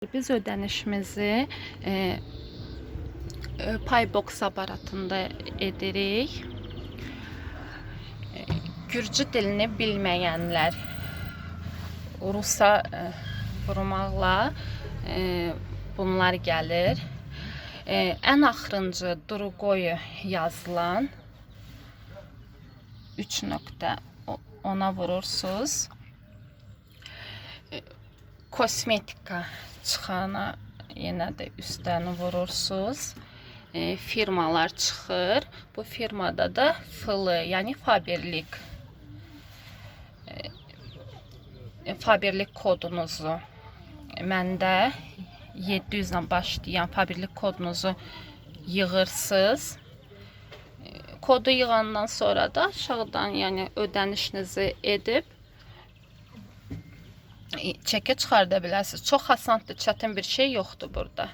Biz ödənişimizi Paybox aparatında edirik. Gürcü dilini bilməyənlər Rusa vurmaqla bunlar gəlir. Ən axırıncı Drugoyu yazılan 3 nöqtə ona vurursunuz. Kosmetika çıxana yenə də üstdən vurursunuz. Firmalar çıxır. Bu firmada da FL, yəni Faberlik kodunuzu, məndə 700 ilə başlayan Faberlik kodunuzu yığırsınız. Kodu yığandan sonra da aşağıdan, yəni ödənişinizi edib çəkə çıxarda bilərsiniz. Çox asandır, çətin bir şey yoxdur burada.